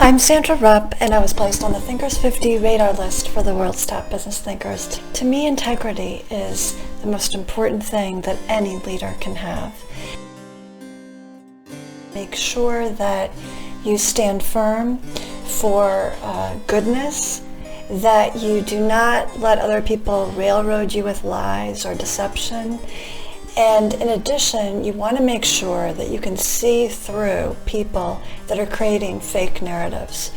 I'm Sandra Rupp, and I was placed on the Thinkers 50 radar list for the world's top business thinkers. To me, integrity is the most important thing that any leader can have. Make sure that you stand firm for goodness, that you do not let other people railroad you with lies or deception. And in addition, you want to make sure that you can see through people that are creating fake narratives.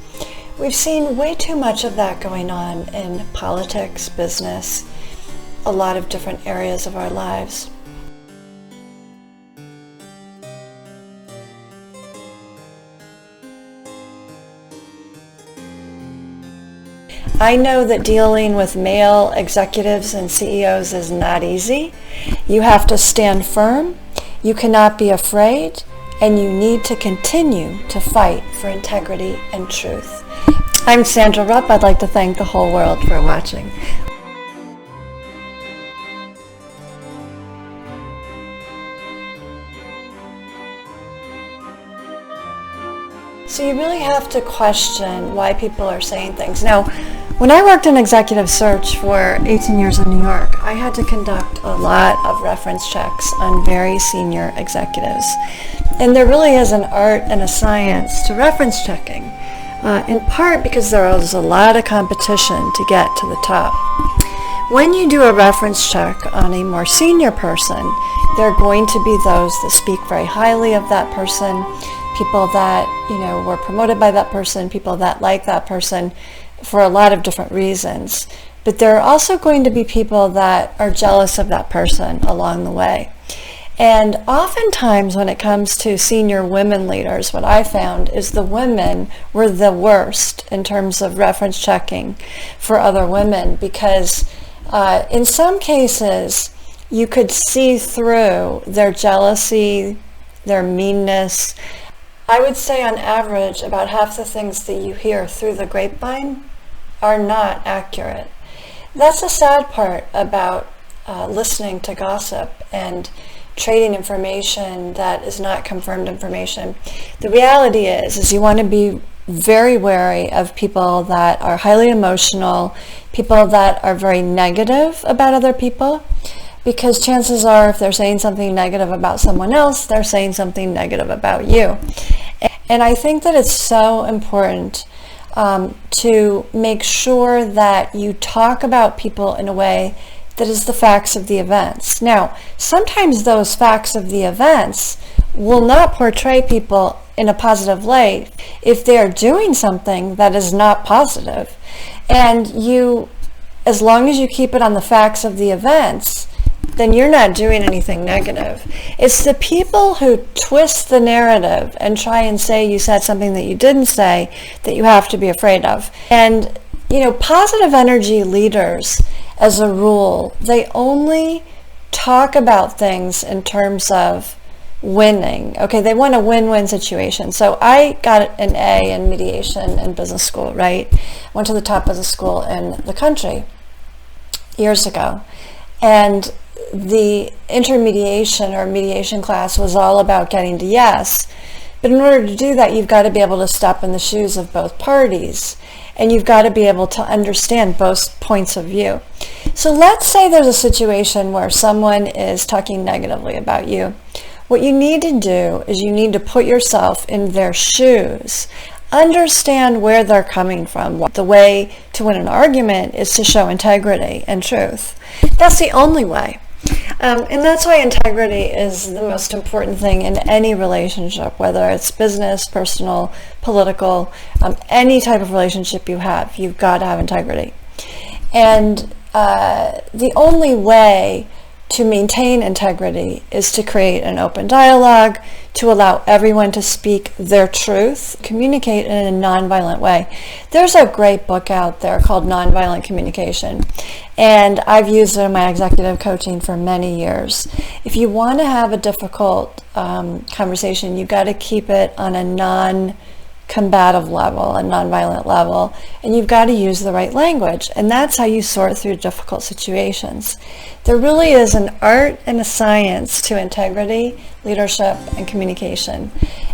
We've seen way too much of that going on in politics, business, a lot of different areas of our lives. I know that dealing with male executives and CEOs is not easy. You have to stand firm, you cannot be afraid, and you need to continue to fight for integrity and truth. I'm Sandra Rupp. I'd like to thank the whole world for watching. So you really have to question why people are saying things. Now, when I worked in executive search for 18 years in New York, I had to conduct a lot of reference checks on very senior executives. And there really is an art and a science to reference checking, in part because there is a lot of competition to get to the top. When you do a reference check on a more senior person, there are going to be those that speak very highly of that person, people that, were promoted by that person, people that like that person for a lot of different reasons. But there are also going to be people that are jealous of that person along the way. And oftentimes when it comes to senior women leaders, what I found is the women were the worst in terms of reference checking for other women, because in some cases you could see through their jealousy, their meanness. I would say on average about half the things that you hear through the grapevine are not accurate. That's the sad part about listening to gossip and trading information that is not confirmed information. The reality is you want to be very wary of people that are highly emotional, people that are very negative about other people, because chances are if they're saying something negative about someone else, they're saying something negative about you. And I think that it's so important to make sure that you talk about people in a way that is the facts of the events. Now, sometimes those facts of the events will not portray people in a positive light if they are doing something that is not positive. And you, as long as you keep it on the facts of the events, then you're not doing anything negative. It's the people who twist the narrative and try and say you said something that you didn't say that you have to be afraid of. And, positive energy leaders, as a rule, they only talk about things in terms of winning. Okay, they want a win-win situation. So I got an A in mediation in business school, right? Went to the top business school in the country years ago. And the intermediation or mediation class was all about getting to yes. But in order to do that, you've got to be able to step in the shoes of both parties, and you've got to be able to understand both points of view. So let's say there's a situation where someone is talking negatively about you. What you need to do is you need to put yourself in their shoes. Understand where they're coming from. The way to win an argument is to show integrity and truth. That's the only way. And that's why integrity is the most important thing in any relationship, whether it's business, personal, political, any type of relationship you have, you've got to have integrity. And the only way to maintain integrity is to create an open dialogue, to allow everyone to speak their truth, communicate in a nonviolent way. There's a great book out there called Nonviolent Communication, and I've used it in my executive coaching for many years. If you want to have a difficult conversation, you've got to keep it on a non-combative level, a nonviolent level, and you've got to use the right language, and that's how you sort through difficult situations. There really is an art and a science to integrity, leadership, and communication,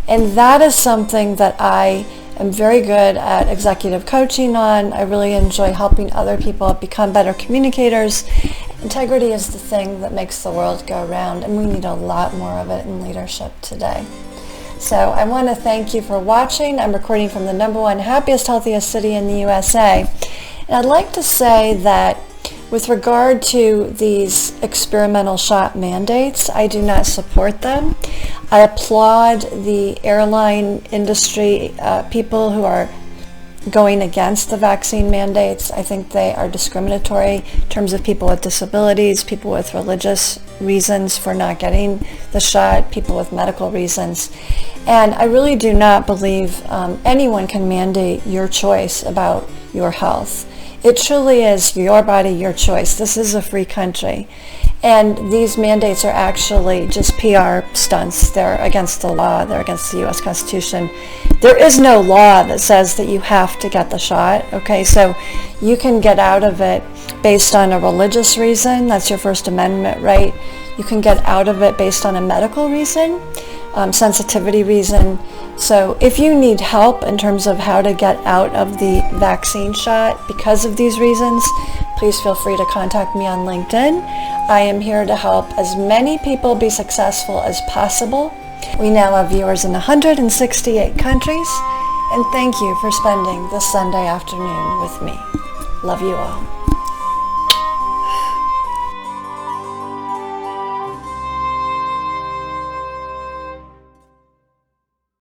and that is something that I am very good at executive coaching on. I really enjoy helping other people become better communicators. Integrity is the thing that makes the world go round, and we need a lot more of it in leadership today. So I want to thank you for watching. I'm recording from the #1 happiest, healthiest city in the USA. And I'd like to say that with regard to these experimental shot mandates, I do not support them. I applaud the airline industry, people who are going against the vaccine mandates. I think they are discriminatory in terms of people with disabilities, people with religious reasons for not getting the shot, people with medical reasons. And I really do not believe anyone can mandate your choice about your health. It truly is your body, your choice. This is a free country. And these mandates are actually just PR stunts. They're against the law. They're against the U.S. Constitution. There is no law that says that you have to get the shot. Okay, so you can get out of it based on a religious reason. That's your First Amendment right. You can get out of it based on a medical reason, sensitivity reason. So if you need help in terms of how to get out of the vaccine shot because of these reasons, please feel free to contact me on LinkedIn. I am here to help as many people be successful as possible. We now have viewers in 168 countries, and thank you for spending this Sunday afternoon with me. Love you all.